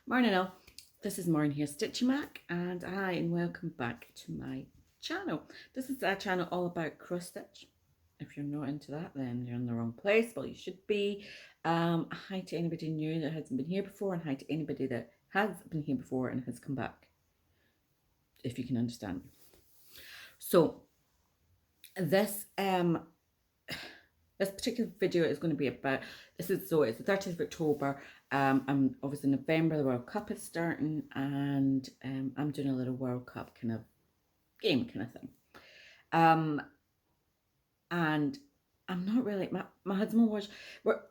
Morning all, this is Maureen here, Stitchy Mac, and hi and welcome back to my channel. This is a channel all about cross stitch. If you're not into that, then you're in the wrong place. Well, you should be. Hi to anybody new that hasn't been here before, and hi to anybody that has been here before and has come back, if you can understand. So this this particular video is going to be about, it's the 30th of October. I'm obviously November, the World Cup is starting, and I'm doing a little World Cup kind of game kind of thing. And I'm not really, my husband watched,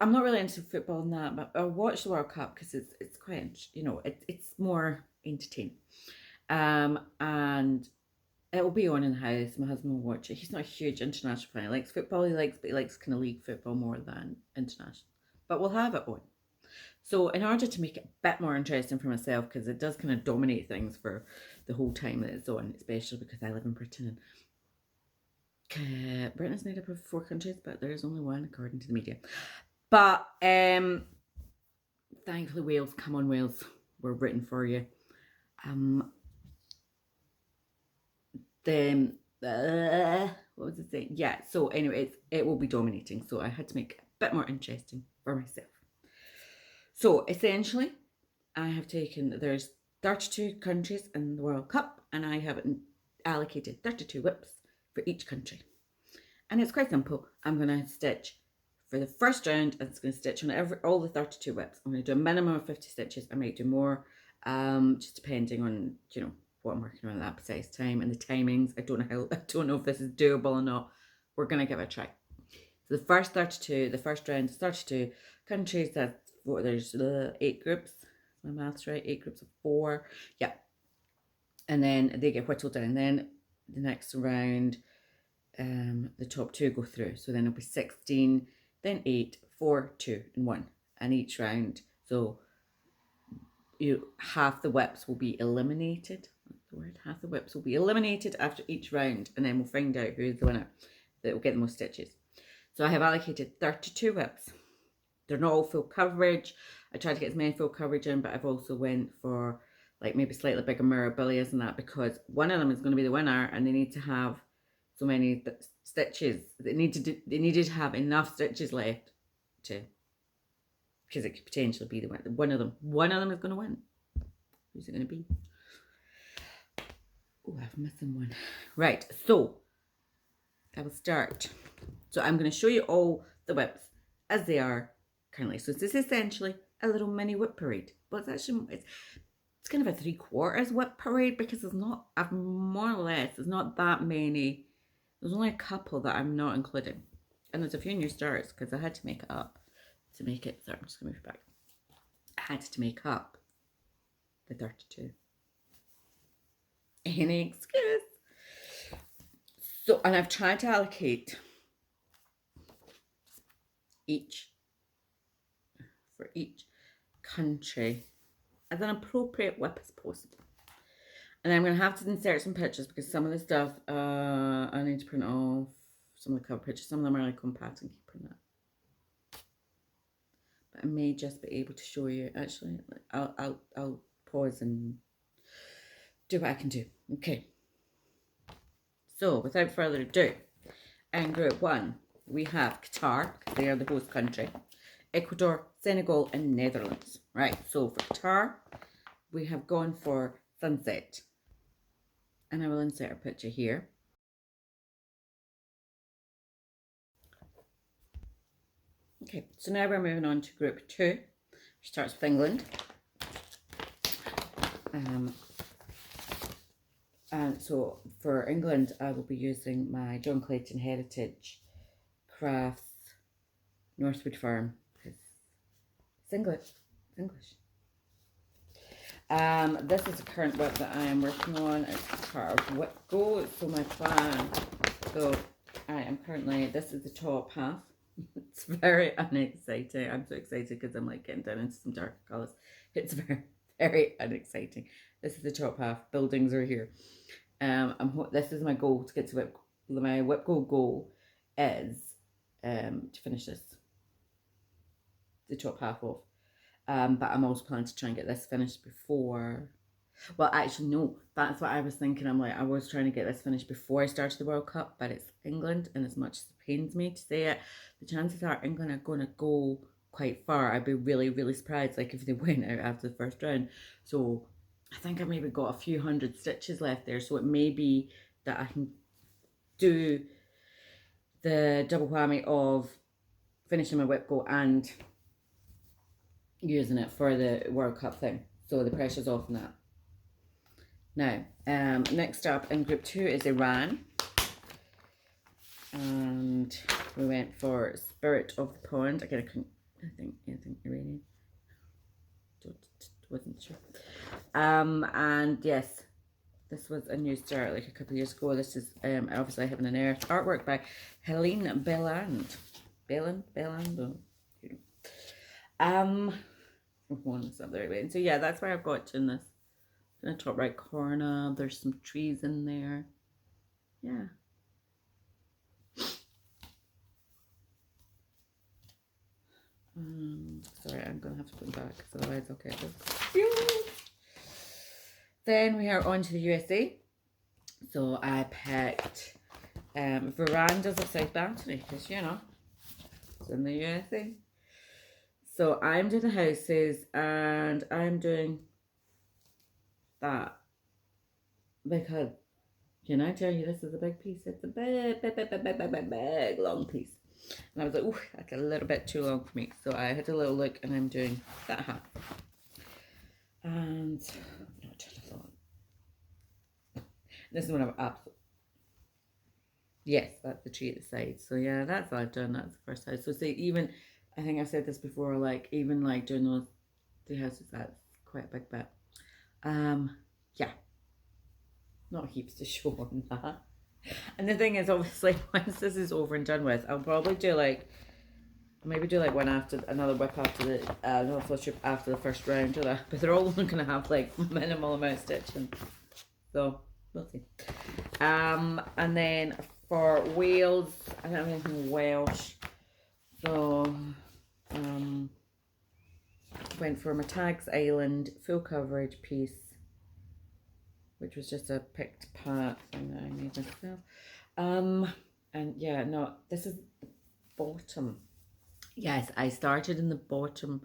I'm not really into football and that, but I watch the World Cup because it's quite, you know, it's more entertaining. And it will be on in the house. My husband will watch it. He's not a huge international fan. He likes football, but he likes kind of league football more than international. But we'll have it on. So in order to make it a bit more interesting for myself, because it does kind of dominate things for the whole time that it's on, especially because I live in Britain. And Britain is made up of 4 countries, but there is only one according to the media. But thankfully Wales, come on Wales, we're written for you. Then what was it saying? Yeah, so anyway, it will be dominating, so I had to make it a bit more interesting for myself. So essentially I have taken, there's 32 countries in the World Cup, and I have allocated 32 whips for each country, and it's quite simple. I'm going to stitch for the first round, and it's going to stitch on all the 32 whips. I'm going to do a minimum of 50 stitches. I might do more, just depending on, you know, what I'm working on at that precise time and the timings. I don't know if this is doable or not. We're gonna give it a try. So the first round is 32 countries. There's 8 groups. My math's right. 8 groups of 4. Yeah, and then they get whittled down. Then the next round, the top 2 go through. So then it'll be 16. Then 8, 4, 2, and 1, and each round. So half the whips will be eliminated. Half the whips will be eliminated after each round, and then we'll find out who is the winner that will get the most stitches. So I have allocated 32 whips. They're not all full coverage. I tried to get as many full coverage in, but I've also went for like maybe slightly bigger Mirabilias and that, because one of them is going to be the winner, and they need to have so many stitches. They needed to have enough stitches left to, because it could potentially be the winner. One of them is going to win. Who's it going to be? Oh, I'm missing one. Right, so I will start. So I'm going to show you all the whips as they are currently. So this is essentially a little mini whip parade. But it's actually, it's kind of a 3/4 whip parade, because there's not, more or less, there's not that many. There's only a couple that I'm not including. And there's a few new starts, because I had to make it up to make it. Sorry, I'm just going to move back. I had to make up the 32. Any excuse. So, and I've tried to allocate for each country as an appropriate whip as possible. And I'm going to have to insert some pictures, because some of the stuff I need to print off. Some of the cover pictures, some of them are like compact and keep printing that. But I may just be able to show you. Actually, I'll pause and do what I can do. Okay. So without further ado, in group 1 we have Qatar, because they are the host country, Ecuador, Senegal, and Netherlands. Right. So for Qatar, we have gone for sunset, and I will insert a picture here. Okay. So now we're moving on to group 2, which starts with England. And so for England, I will be using my John Clayton Heritage Crafts Northwood Farm, because it's English. This is the current whip that I am working on. It's part of Whip Go. So my plan. So I am currently, this is the top half. It's very unexciting. I'm so excited because I'm like getting down into some dark colours. It's very, very unexciting. This is the top half. Buildings are here. This is my goal to get to Whip. My Whip goal is to finish this, the top half off. But I'm also planning to try and get this finished before. Well, actually, no. That's what I was thinking. I'm like, I was trying to get this finished before I started the World Cup, but it's England, and as much as it pains me to say it, the chances are England are going to go quite far. I'd be really, really surprised, like, if they went out after the first round. So I think I maybe got a few hundred stitches left there. So it may be that I can do the double whammy of finishing my whip go and using it for the World Cup thing. So the pressure's off on that. Now, next up in group 2 is Iran. And we went for Spirit of the Pond. Again, I think anything Iranian. Wasn't sure. And yes, this was a new start like a couple of years ago. This is obviously Heaven and Earth artwork by Helene Belland. One is up there. And so yeah, that's where I've got in this. In the top right corner, there's some trees in there. Yeah. Sorry, I'm going to have to put them back because otherwise I'll get confused. Then we are on to the USA. So I picked Verandas of South Battery because, you know, it's in the USA. So I'm doing the houses and I'm doing that because, can I tell you, this is a big piece. It's a big long piece. And I was like, ooh, that's a little bit too long for me. So I had a little look and I'm doing that half. And this is one of absolute. Yes, that's the tree at the side. So yeah, that's what I've done. That's the first house. So see, even, I think I've said this before, like even like doing those 3 houses, that's quite a big bit. Yeah, not heaps to show on that. And the thing is, obviously, once this is over and done with, I'll probably do like, maybe do like one after, another whip after the, another flow strip after the first round or that, but they're all going to have like minimal amount of stitching, so we'll see. And then for Wales, I don't have anything Welsh, so went for Matag's Island full coverage piece, which was just a picked part thing that I made myself. And yeah, no, this is the bottom. Yes, I started in the bottom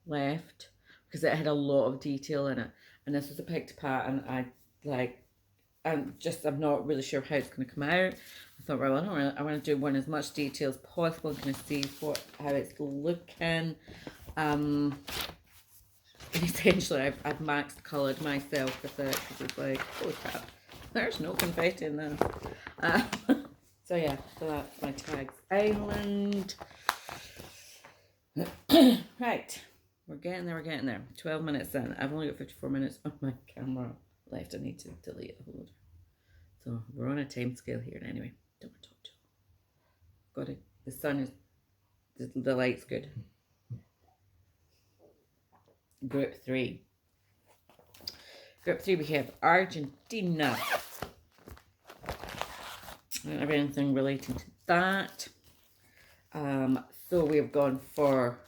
left because it had a lot of detail in it, and this was a picked part, and I'm not really sure how it's going to come out. I thought, well, I want to do one as much detail as possible and kind of see how it's looking. And essentially I've max coloured myself with it because it's like, holy crap, there's no confetti in this. So yeah, so that's my Tags Island. Right, we're getting there. 12 minutes in. I've only got 54 minutes on my camera left. I need to delete a whole. So we're on a time scale here anyway. Don't want to talk too long. Got it. The sun is, the light's good. Group 3. Group 3 we have Argentina. I don't have anything relating to that. So we have gone for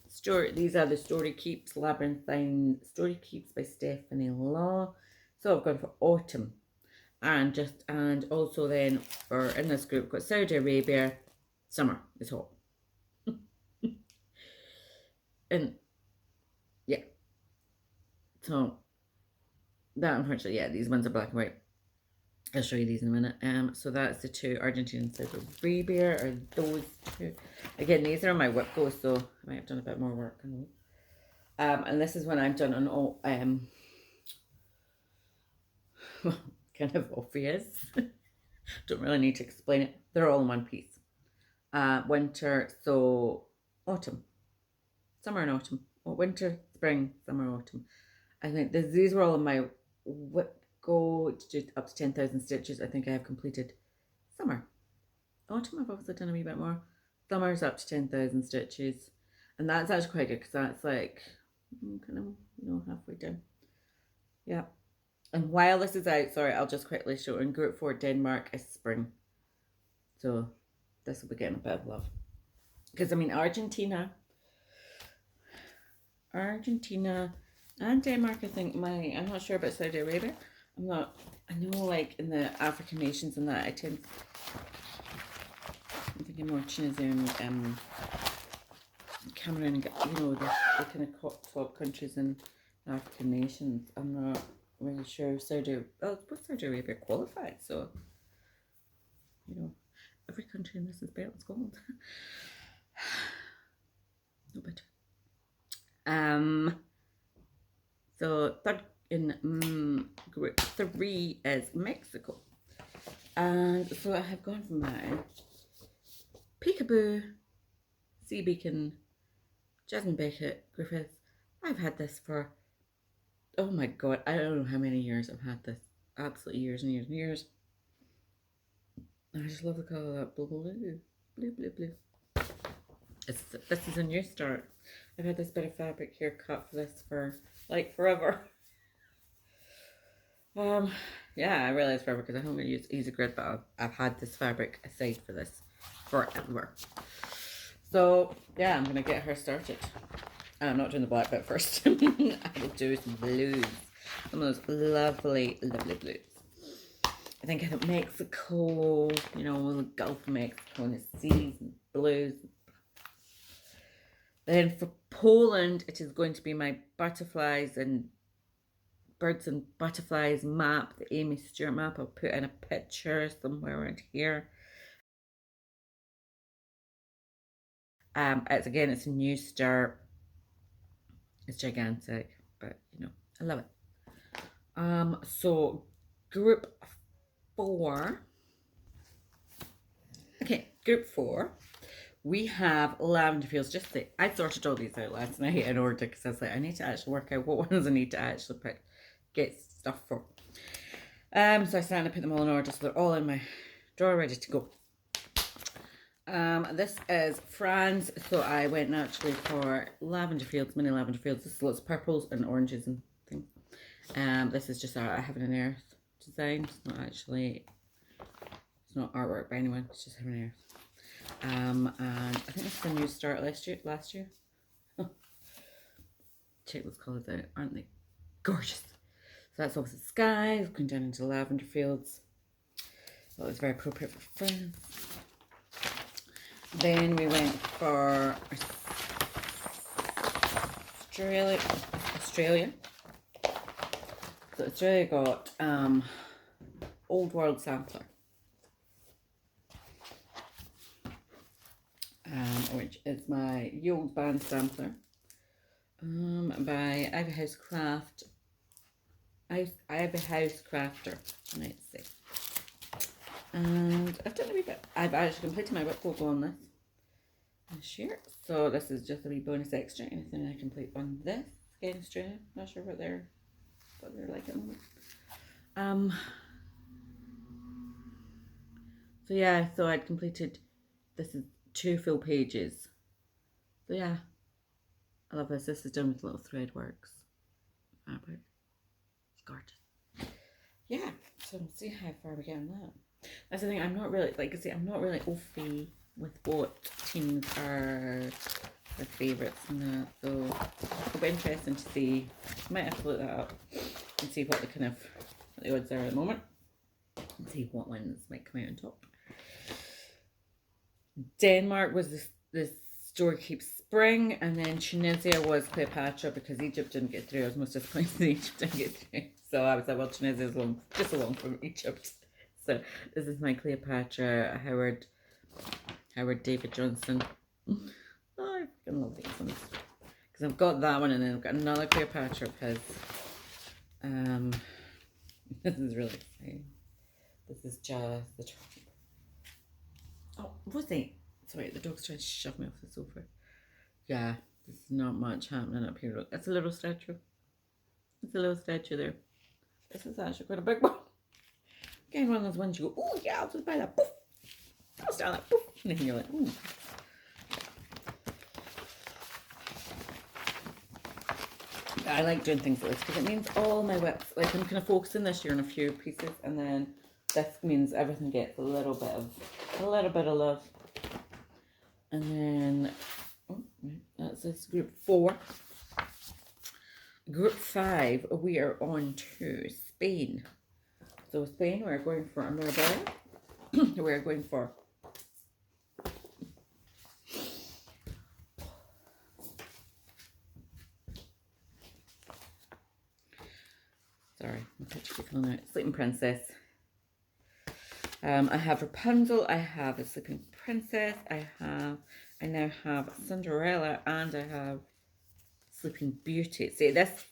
story. These are the Story Keeps Labyrinthine Story Keeps by Stephanie Law. So I've gone for autumn, and also then for in this group we've got Saudi Arabia. Summer is hot. And yeah, so that unfortunately, yeah, these ones are black and white. I'll show you these in a minute. So that's the 2 Argentine and Saudi Arabia, or those 2. Again, these are on my whip go, so I might have done a bit more work on them. And this is when I've done an all kind of obvious. Don't really need to explain it. They're all in one piece. Winter, so autumn. Summer and autumn. Or winter, spring, summer, autumn. I think these were all in my whip go to do up to 10,000 stitches. I think I have completed summer. Autumn I've obviously done a wee bit more. Summer's up to 10,000 stitches. And that's actually quite good because that's like kind of, halfway done. Yeah. And while this is out, sorry, I'll just quickly show in group 4 Denmark is spring. So this will be getting a bit of love. Because I mean, Argentina and Denmark, I think, I'm not sure about Saudi Arabia. I know like in the African nations and that, I'm thinking more Tunisia and Cameroon, you know, the kind of top countries in African nations. I'm not really sure Saudi Arabia qualified, so, you know, every country in this is better than Scotland. No better. So third in group 3 is Mexico. And so I have gone from my Peekaboo, Sea Beacon, Jasmine Beckett, Griffith. I've had this for, oh my god, I don't know how many years I've had this. Absolutely years and years and years. I just love the colour of that blue. This is a new start. I've had this bit of fabric here cut for this for like forever. Yeah, I realised forever because I haven't used Easy Grid, but I've had this fabric aside for this forever. So yeah, I'm gonna get her started. I'm not doing the black bit first. I will do some blues, some of those lovely blues. I think in Mexico, you know, the Gulf of Mexico and the seas and blues. Then for Poland, it is going to be my butterflies and birds and butterflies map, the Amy Stewart map. I'll put in a picture somewhere around here. It's a new start. It's gigantic, but you know, I love it. So group 4. Okay, group 4. We have Lavender Fields. I sorted all these out last night in order because I was like, I need to actually work out what ones I need to actually get stuff for. So I started to put them all in order so they're all in my drawer ready to go. This is Franz, so I went naturally for Lavender Fields, mini Lavender Fields. This is lots of purples and oranges and things. This is just a Heaven and Earth design. It's not artwork by anyone, it's just Heaven and Earth. And I think this is a new start last year. Check those colours out, aren't they gorgeous? So that's obviously Skye, going down into Lavender Fields. That was very appropriate for friends. Then we went for Australia. So Australia got Old World Sampler. Which is my Old Band Sampler by Ivy House Crafter, I might say. And I've done a wee bit. I've actually completed my whip logo on this year. So this is just a wee bonus extra. Anything I complete on this. Again, Australia. Not sure what they're like at the moment. So yeah, so I'd completed, this is 2 full pages. So yeah, I love this. This is done with little thread works fabric. It's gorgeous. Yeah, so we'll see how far we get on that. That's the thing, I'm not really, like I say, I'm not really au fait with what teams are their favourites and that, so it'll be interesting to see. I might have to look that up and see what the odds are at the moment and see what ones might come out on top. Denmark was the Store Keep Spring, and then Tunisia was Cleopatra because Egypt didn't get through. I was most disappointed that Egypt didn't get through. So I was like, well, Tunisia is just along from Egypt. So this is my Cleopatra, Howard David Johnson. Oh, I fucking love these ones. Because I've got that one and then I've got another Cleopatra because this is really exciting. This is just the top. Oh, Rosie. Sorry, the dog's trying to shove me off the sofa. Yeah, there's not much happening up here. Look, that's a little statue. It's a little statue there. This is actually quite a big one. Again, one of those ones you go, oh yeah, I'll just buy that. Poof. I'll start that. Poof. And then you're like, ooh. I like doing things like this because it means all my whips, like I'm kind of focusing this year on a few pieces, and then this means everything gets a little bit of love. And then, oh, that's this group 4. Group 5, we are on to Spain. So Spain, we're going for a Mirabilia. We're going for sorry, my picture keeps falling out. Sleeping Princess. I have Rapunzel, I have a Sleeping Princess, I now have Cinderella, and I have Sleeping Beauty. See, this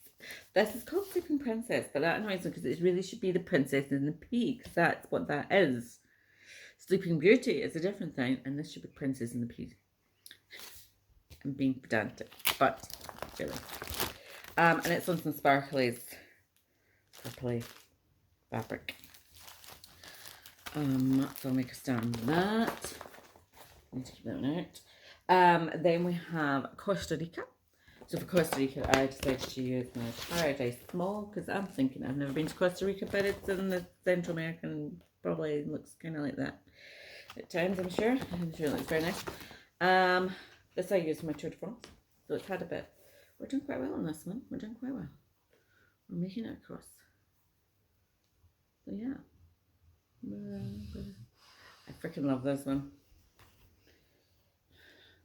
is called Sleeping Princess, but that annoys me because it really should be the Princess and the Pea, because that's what that is. Sleeping Beauty is a different thing, and this should be Princess and the Pea. I'm being pedantic, but really. And it's on some sparklies, purpley fabric. So I'll make a stand on that. I need to keep that one out. Then we have Costa Rica. So for Costa Rica, I decided to use my Paradise Small because I'm thinking I've never been to Costa Rica, but it's in the Central American, probably looks kind of like that at times, I'm sure. I'm sure it looks very nice. This I used for my Tour de France, so it's had a bit. We're doing quite well on this one. We're doing quite well. We're making it across. So yeah. I freaking love this one.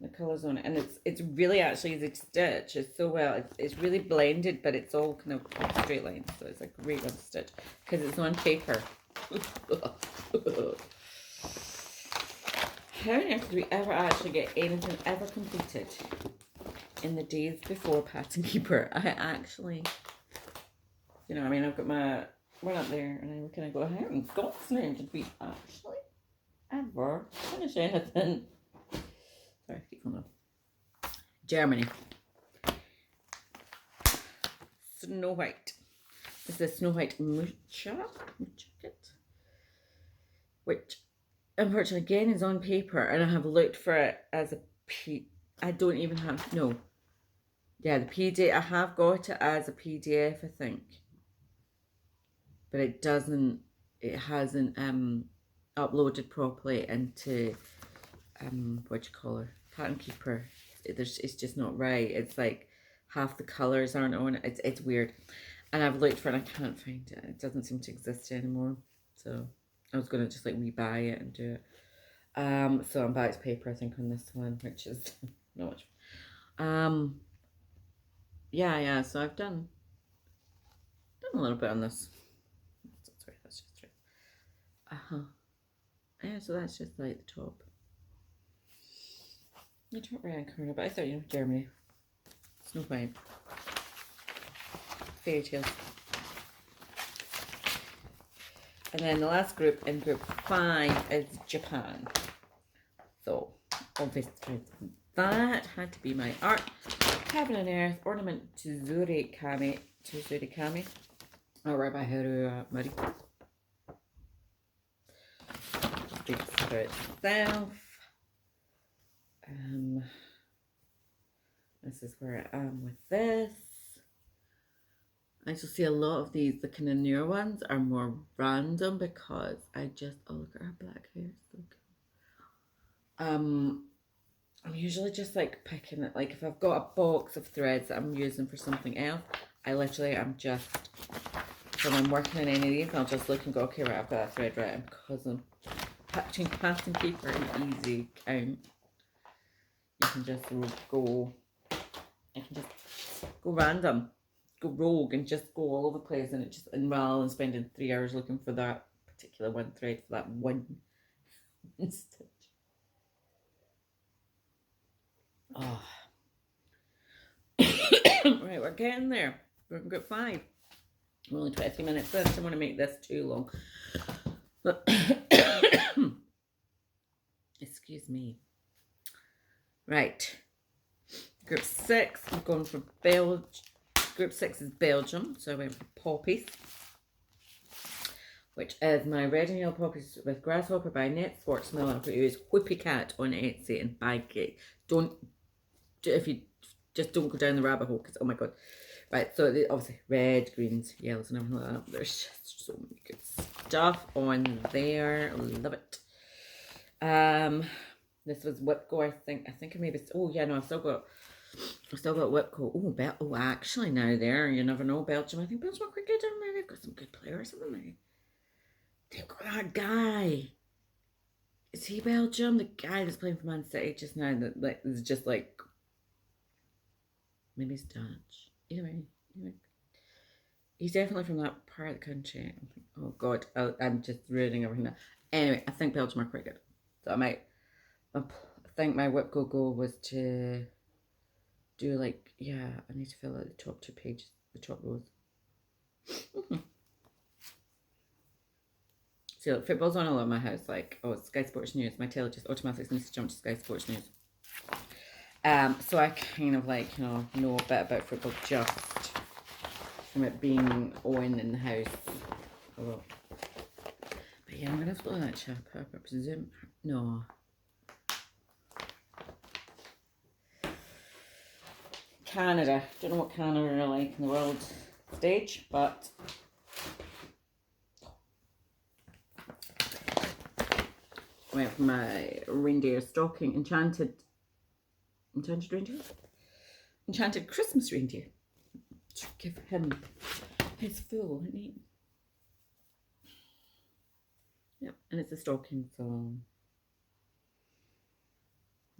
The colours on it, and it's really actually easy to stitch. It's so well. It's really blended, but it's all kind of straight lines, so it's a great one to stitch because it's on paper. How on earth did we ever actually get anything ever completed in the days before Pattern Keeper? I actually, you know, I mean, I've got my one up there, and I kind of go, how in God's name did we actually ever finish anything? Sorry, keep going on. Germany. Snow White. This is Snow White Mucha kit, which unfortunately again is on paper, and I have looked for it as a I don't even have, no. Yeah, the PDF, I have got it as a PDF, I think. But it hasn't uploaded properly into what you call her, Pattern Keeper. It's just not right. It's like half the colours aren't on it. It's weird, and I've looked for it and I can't find it. It doesn't seem to exist anymore. So I was gonna just like rebuy it and do it. So I'm back to paper, I think, on this one, which is not much. Yeah. So I've done a little bit on this. Sorry, that's just right. Yeah, so that's just like the top. The top right hand corner, but I thought, you know, Germany. Snow White. Fairy tales. And then the last group in group 5 is Japan. So obviously that had to be my art. Heaven and Earth ornament Tsuru Kame. Or by Haru Mari. Speaks for itself. This is where I am with this. I just see a lot of these, the kind of newer ones are more random because I just, oh look at her black hair, so cool. I'm usually just like picking it, like if I've got a box of threads that I'm using for something else, I'm just, when I'm working on any of these, I'll just look and go, okay, right, I've got that thread right, because I'm patching Pattern Keeper an easy count. You can just go random, go rogue, and just go all over the place, and rather than spending 3 hours looking for that particular one thread for that one stitch. Oh. Right, we're getting there. We're in group 5. We're only 20 minutes in. I don't want to make this too long. Excuse me. Right. Group 6, I'm going for Belgium. Group 6 is Belgium, so I went for Poppies, which is my red and yellow poppies with grasshopper by Net Schwartzmill. I'm going to use Whoopicat on Etsy and buy it. If you just don't go down the rabbit hole, because oh my god. Right, so obviously red, greens, yellows, and everything like that. There's just so many good stuff on there. Love it. This was Whipco, I think. I think I maybe. Oh yeah, no, I've still got Whipco. Oh, actually, now there, you never know. Belgium, I think Belgium are quite good. They've got some good players, haven't they? They've got that guy. Is he Belgium? The guy that's playing for Man City just now that like is just like maybe he's Dutch. Either way. He's definitely from that part of the country. Oh God, I'm just ruining everything now. Anyway, I think Belgium are quite good. So I think my Whipco goal was to do like, yeah, I need to fill out the top 2 pages, the top rows. See, look, football's on a lot in my house. Like, oh, it's Sky Sports News. My tail just automatically needs to jump to Sky Sports News. So I kind of like, know a bit about football just from it being on in the house. But yeah, I'm gonna follow that chap up. I presume. No. Canada. Don't know what Canada are like in the world stage, but I went for my reindeer stocking, enchanted reindeer? Enchanted Christmas reindeer. To give him his full name. Yep, and it's a stocking, so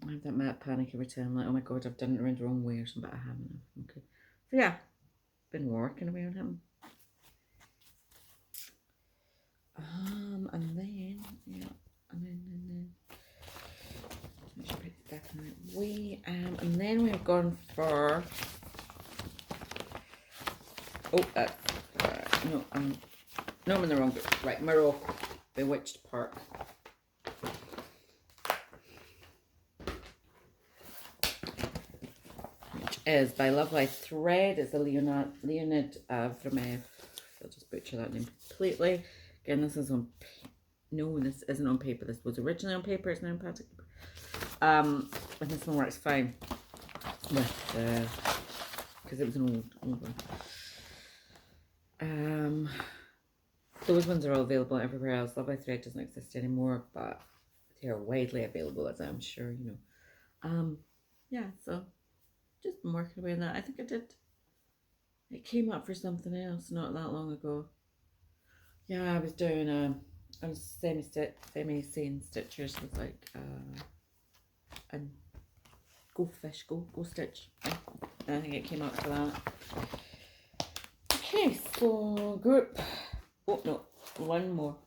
I have that mad panic every time. I'm like, oh my God, I've done it around the wrong way or something, but I haven't. Okay. So yeah, been working away on him. And then, yeah, and then I should put it back in the right way. And then we have gone for, no, I'm in the wrong group. Right, Morocco, Bewitched Park. Which is by Lovely Thread. It's a Leonid Vermeer. I'll just butcher that name completely. Again, this is on, no, this isn't on paper. This was originally on paper, it's now on plastic paper. And this one works fine with, because it was an old one. Those ones are all available everywhere else. Lovely Thread doesn't exist anymore, but they are widely available, as I'm sure you know. Yeah, so just been working away on that. I think it came up for something else not that long ago. Yeah, I was doing a semi-sane stitchers with like and go stitch. I think it came up for that. Okay, so group, oh no, one more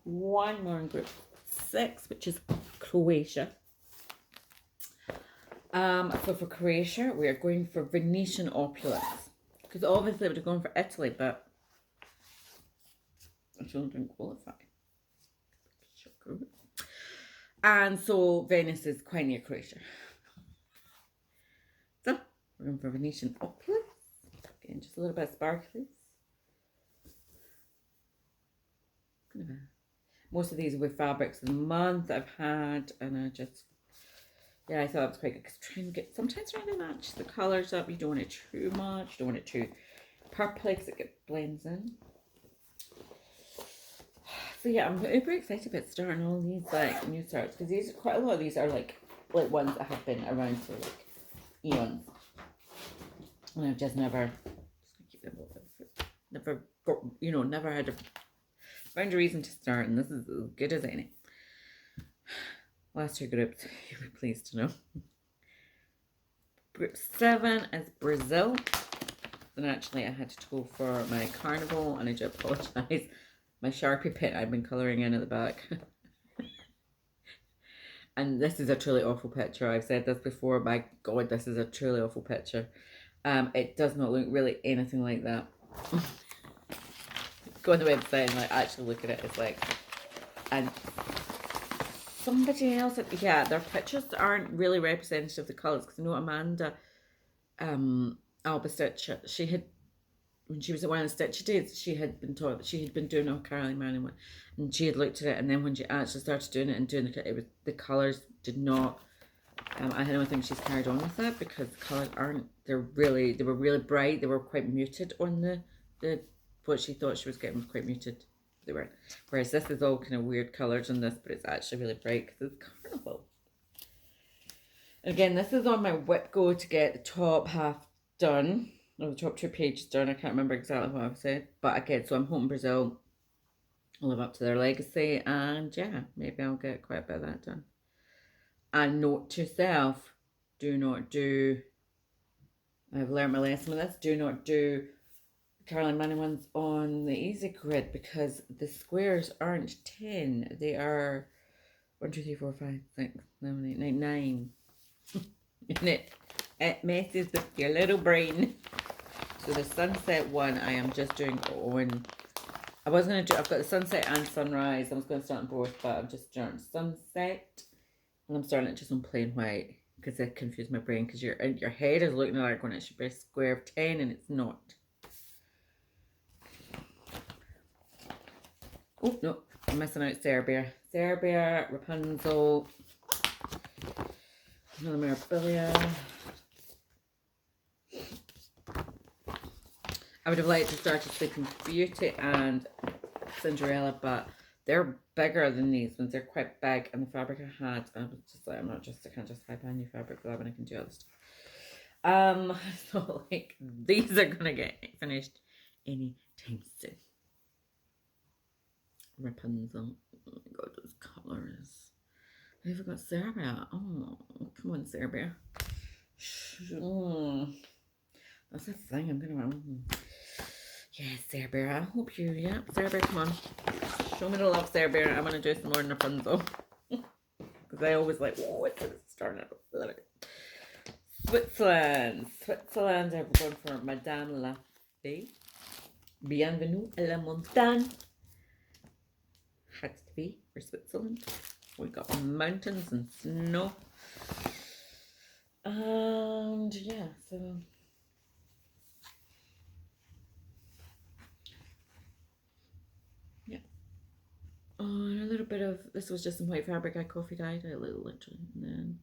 in group 6, which is Croatia. So for Croatia, we are going for Venetian Opulence. Because obviously I would have gone for Italy, but I still didn't qualify. And so Venice is quite near Croatia. So we're going for Venetian Opulence. Again, just a little bit of sparklies. Most of these are with fabrics of the month I've had, and I just, yeah, I thought it was quite good because sometimes trying to match the colours up. You don't want it too much, you don't want it too purpley because it blends in. So yeah, I'm super excited about starting all these like new starts because these, quite a lot of these are like ones that have been around for like eons, and I've just never got, never had found a reason to start, and this is as good as any. Last 2 groups, you'll be pleased to know. Group 7 is Brazil. And actually I had to go for my carnival, and I do apologise. My Sharpie pen I've been colouring in at the back. And this is a truly awful picture. I've said this before. My God, this is a truly awful picture. It does not look really anything like that. Go on the website and like actually look at it. It's like, and somebody else, yeah, their pictures aren't really representative of the colours, because I know Amanda Alba Stitcher, she had, when she was at one of the Stitcher days, she had been taught that she had been doing a Carolyn Manning one, and she had looked at it, and then when she actually started doing it and doing it, was the colours did not. I don't think she's carried on with that because the colours aren't. They were really bright. They were quite muted on the what she thought she was getting was quite muted. They weren't. Whereas this is all kind of weird colours in this, but it's actually really bright because it's carnival. Again, this is on my whip go to get the top half done, or the top 2 pages done. I can't remember exactly what I've said, but again, so I'm hoping Brazil will live up to their legacy, and yeah, maybe I'll get quite a bit of that done. And note to self, do not do, I've learned my lesson with this, do not do Carolyn Money ones on the easy grid, because the squares aren't 10, they are 1, 2, 3, 4, 5, 6, 7, 8, 9, 9. And it messes with your little brain. So the sunset one I am just doing on, I was going to do, I've got the sunset and sunrise, I was going to start on both, but I'm just starting sunset, and I'm starting it just on plain white, because it confused my brain, because your head is looking like when it should be a square of 10, and it's not. Oh no, I'm missing out Serbia, Rapunzel, another Mirabilia. I would have liked to start with Sleeping Beauty and Cinderella, but they're bigger than these ones. They're quite big, and the fabric I had, I was just like, I can't just buy new fabric for that when I can do other stuff. So like these are gonna get finished anytime soon. Rapunzel. Oh my god, those colours. I even got Serbia. Oh, come on, Serbia. That's the thing. I'm gonna. Yeah, Serbia. I hope you. Yeah, Serbia. Come on, show me the love, Serbia. I'm gonna do some more in Rapunzel because I always like. Oh, it's starting out. Love it. Switzerland. I'm going for Madame La Fée. Bienvenue à la montagne. Had to be for Switzerland. We got mountains and snow. And yeah, so yeah. Oh, and a little bit of this was just some white fabric I coffee dyed a little literally, and then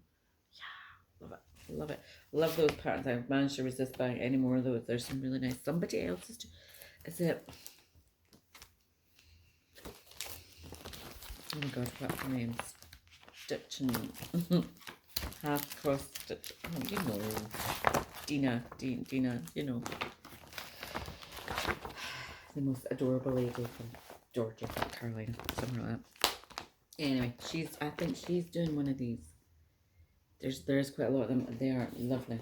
yeah, love it. Love those patterns. I've managed to resist buying any more of those. There's some really nice. Somebody else's too. Is it? Oh my god, what's the name? Stitching. Half cross stitch. Oh, you know. Dina, you know. The most adorable lady from Georgia, Carolyn, something like that. Anyway, I think she's doing one of these. There's quite a lot of them. They are lovely.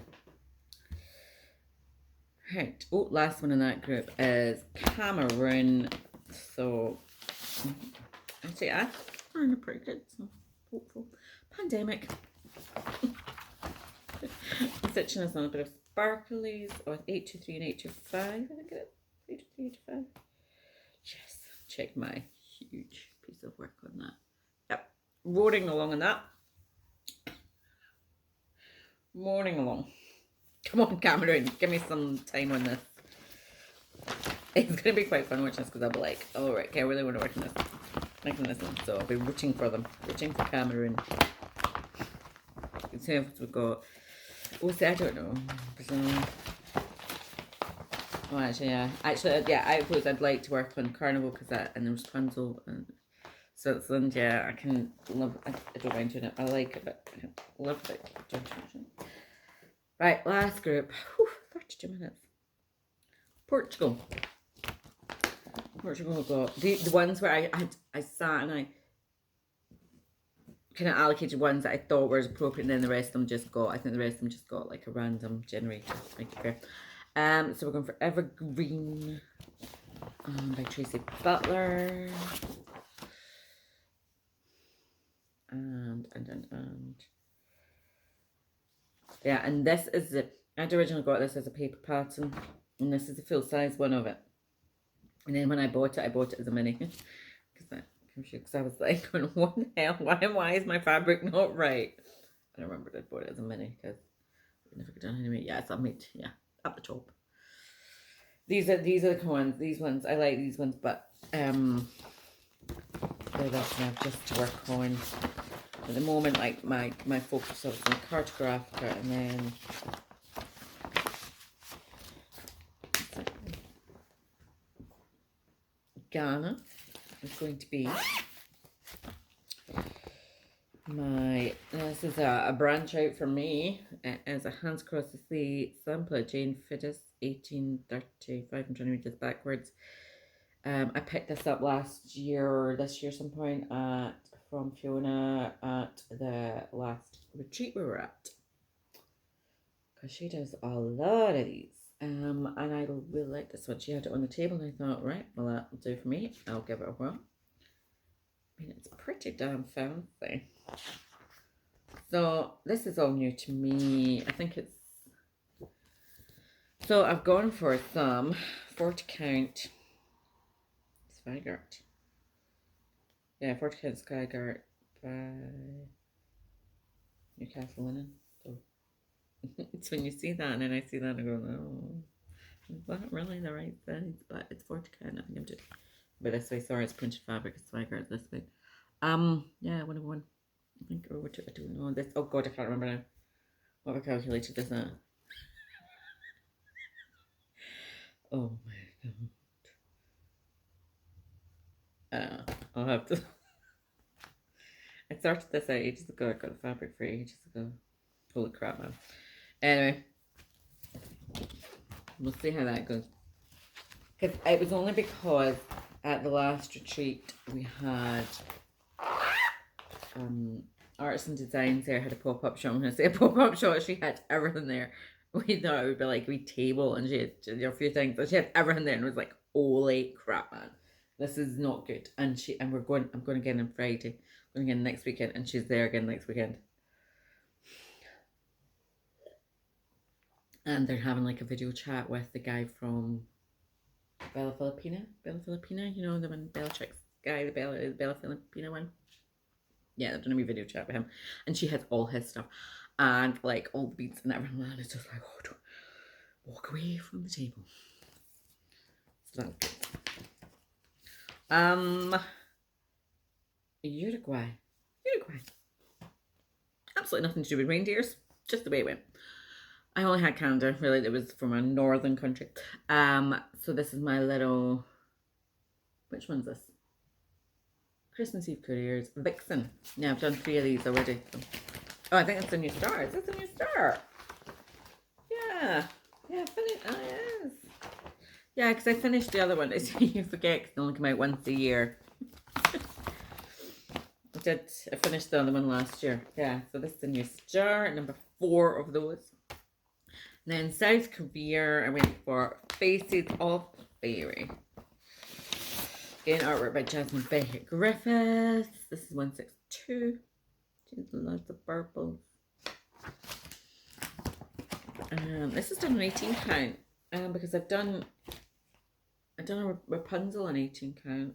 Right. Oh, last one in that group is Cameroon. So actually, I learned pretty good. So hopeful. Pandemic. I'm stitching this on a bit of sparklies with 823 and 825. I think it is 823, 825. Yes, check my huge piece of work on that. Yep, roaring along on that. Morning along. Come on, Cameron, give me some time on this. It's going to be quite fun watching this because I'll be like, oh, right, okay, I really want to work on this. Making this one, so I'll be rooting for them. Rooting for Cameron. Let's see if we've got. Oh, see, I don't know. Oh, actually, yeah. Actually, yeah, I suppose I'd like to work on Carnival because that, and there's Rapunzel and Switzerland. Yeah, I can love. I don't mind doing it. I like it, but I love it. Right, last group. Whew, 32 minutes. Portugal got the ones where I sat and I kind of allocated ones that I thought were appropriate, and then the rest of them just got. I think the rest of them just got like a random generator. To make it fair. So we're going for Evergreen by Tracy Butler, and yeah, and this is it. I'd originally got this as a paper pattern, and this is the full size one of it. And then when I bought it as a mini, because I was like, what the hell? Why is my fabric not right? I remembered I bought it as a mini because I never got done anyway. Yeah, so I made at the top. These are the ones. These ones I like these ones, but they're rough enough just to work on. At the moment, like my focus is on cartographica, and then Ghana is going to be my, let's this is a branch out for me. It is a Hands Across the Sea sample of Jane Fiddis, 1835. I'm trying to read this backwards. I picked this up last year or this year some point from Fiona at the last retreat we were at. Because she does a lot of these. And I really like this one. She had it on the table and I thought, right, well that'll do for me. I'll give it a whirl. I mean, it's pretty damn fancy. So this is all new to me. I think it's... So I've gone for some 40 count Skygart. Yeah, 40 count Skygart by Newcastle Linen. So it's when you see that and then I see that and I go, oh, is that really the right size? But it's 40 count. I think I'm doing but this way. Sorry, it's printed fabric. It's Skygart this way. Yeah, 101. I think, or what, I don't know this. Oh god, I can't remember now. What have I calculated this at? Oh my god. I'll have to. I started this out ages ago. I got the fabric for ages ago. Holy crap, man. Anyway, we'll see how that goes. Because it was only because at the last retreat we had Arts and Designs there had a pop-up shop. I'm going to say a pop-up shop. She had everything there. We thought it would be like a wee table and she had a few things, but she had everything there and it was like, holy crap, man. This is not good. And I'm going again on Friday. I'm going again next weekend and she's there again next weekend. And they're having like a video chat with the guy from Bella Filipina, you know, the one Bellatrix guy, the Bella Filipina one. Yeah, they're doing a wee video chat with him. And she has all his stuff. And like all the beads and everything. And it's just like, oh, don't walk away from the table. So that's good. Uruguay. Absolutely nothing to do with reindeers. Just the way it went. I only had Canada, really. It was from a northern country. So this is my little... Which one's this? Christmas Eve Couriers. Vixen. Yeah, I've done 3 of these already. So. Oh, I think it's a new star. Is this a new star? Yeah. Yeah, finished. Oh, yes. Yeah, because I finished the other one. You forget because they only come out once a year. I finished the other one last year. Yeah, so this is a new star. Number 4 of those. And then South Korea, I went for Faces of Fairy. Again, artwork by Jasmine Beckett Griffiths. This is 162. She's lots of purples. This is done on 18 count. Because I've done a Rapunzel on 18 count.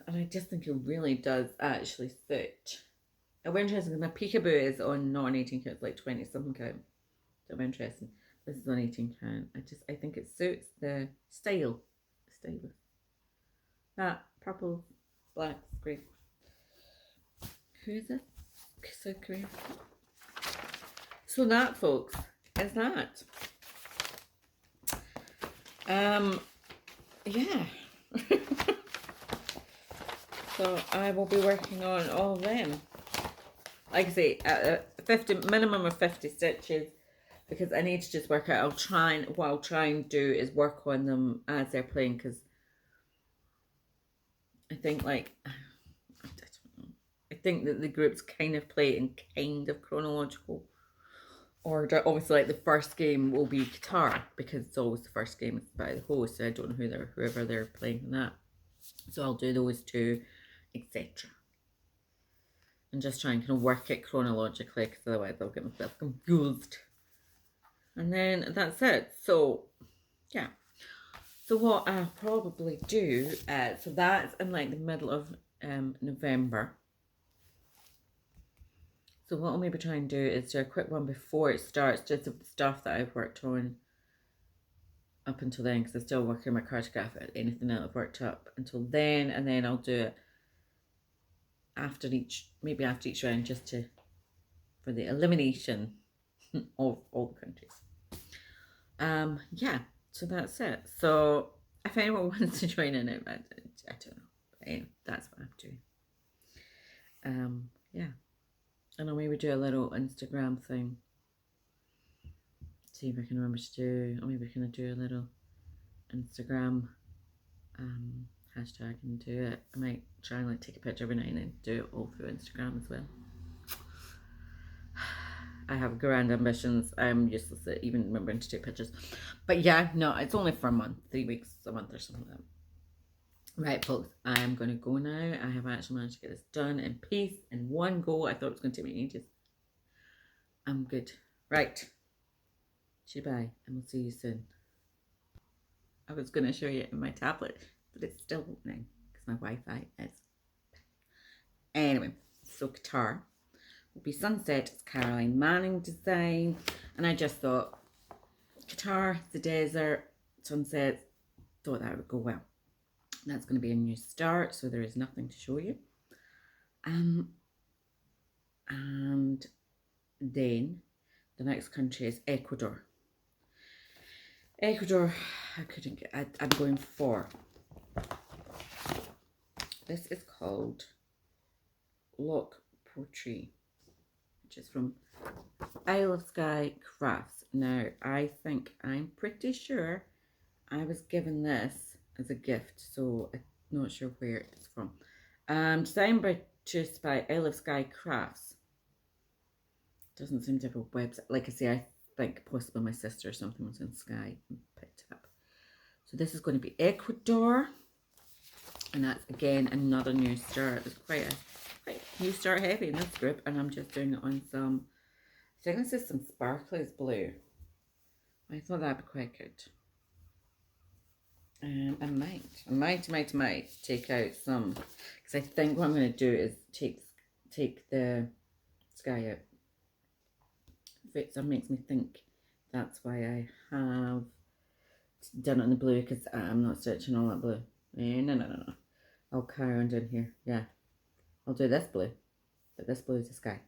And I just think it really does actually suit. I'm interested because my Peekaboo is on not on 18 count, it's like 20 something count. So I'm interested. This is on 18 count. I think it suits the style. That purple, black, grey. Who is it? South Korea. So that, folks, is that. Yeah. So I will be working on all of them. Like I say, 50 minimum of 50 stitches because I need to just work out. What I'll try and do is work on them as they're playing because I think like I think that the groups kind of play in kind of chronological order. Obviously, like the first game will be guitar because it's always the first game is by the host. So I don't know whoever they're playing in that. So I'll do those two, etc. And just try and kind of work it chronologically because otherwise I'll get myself confused. And then that's it. So, yeah. So what I'll probably do, so that's in like the middle of November. So what I'll maybe try and do is do a quick one before it starts, just of the stuff that I've worked on up until then, because I'm still working my cartograph at anything that I've worked up until then, and then I'll do it after each round just for the elimination of all the countries. Yeah, so that's it. So if anyone wants to join in it, I don't know. But anyway, that's what I'm doing. Yeah. And I'll maybe do a little Instagram thing. See if I can remember to do, or maybe can I do a little Instagram hashtag and do it. I might try and like take a picture every night and then do it all through Instagram as well. I have grand ambitions. I'm useless at even remembering to take pictures. But yeah, no, it's only for a month, 3 weeks, a month or something like that. Right, folks, I'm going to go now. I have actually managed to get this done in peace, in one go. I thought it was going to take me ages. I'm good. Right. Goodbye, and we'll see you soon. I was going to show you in my tablet, but it's still opening because my Wi-Fi is. Anyway, so guitar will be Sunset. It's Carolyn Manning design, and I just thought guitar, the desert, sunset, thought that would go well. That's going to be a new start, so there is nothing to show you. And then the next country is Ecuador. Ecuador, I couldn't get, I'm going for. This is called Loch Portree, which is from Isle of Skye Crafts. Now, I'm pretty sure I was given this as a gift, so I'm not sure where it's from. Designed by Isle of Skye Crafts. Doesn't seem to have a website. Like I say, I think possibly my sister or something was in Skye and picked it up. So this is going to be Ecuador, and that's again another new start. There's quite a new start heavy in this group, and I'm just doing it on some. I think this is some sparkles blue. I thought that'd be quite good. I might take out some, because I think what I'm going to do is take the Skye out. That makes me think that's why I have done it in the blue, because I'm not stitching all that blue. No. I'll carry on down here. Yeah, I'll do this blue, but this blue is the Skye.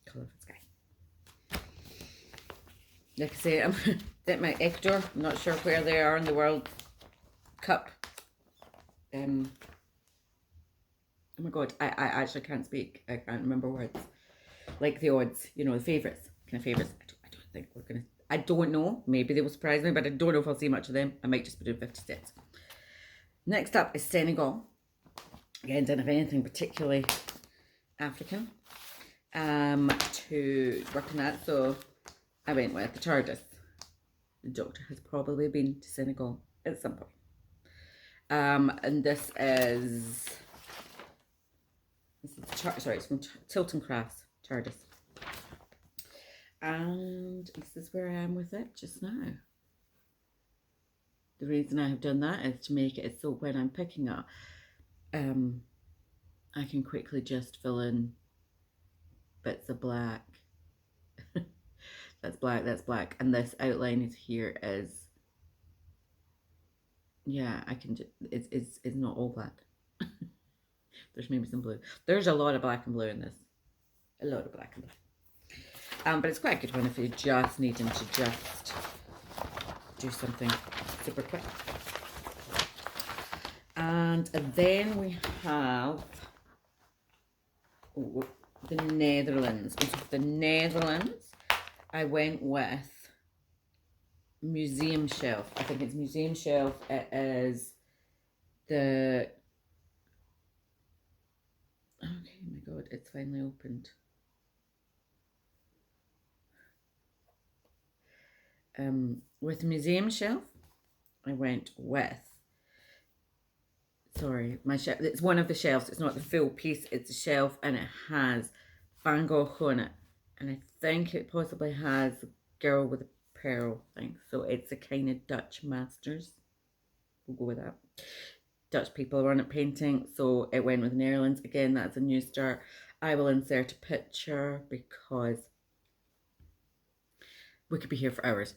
Colour for Skye. Like I say, I'm at my Ecuador. I'm not sure where they are in the World Cup. Oh my god, I actually can't speak. I can't remember words. Like the odds, you know, the favourites. Kind of favourites. I don't think we're going to... I don't know. Maybe they will surprise me, but I don't know if I'll see much of them. I might just be doing 50 steps. Next up is Senegal. Again, didn't have anything particularly African to work on that, so I went with the Tardis. The Doctor has probably been to Senegal at some point. And this is it's from Tilton Crafts, Tardis. And this is where I am with it just now. The reason I have done that is to make it so when I'm picking up, I can quickly just fill in bits of black. That's black, and this outline is here is, yeah, I can just, it's not all black. There's maybe some blue. There's a lot of black and blue in this. A lot of black and blue. But it's quite a good one if you're just needing to just do something super quick. And then we have the Netherlands. And so for the Netherlands, I went with Museum Shelf. I think it's Museum Shelf. It is the... Okay, oh my god, it's finally opened. With Museum Shelf, I went with... Sorry, my shelf. It's one of the shelves. It's not the full piece. It's a shelf, and it has Van Gogh on it. And I think it possibly has a girl with a pearl thing. So it's a kind of Dutch masters. We'll go with that. Dutch people run at painting. So it went with Netherlands. Again, that's a new start. I will insert a picture because we could be here for hours.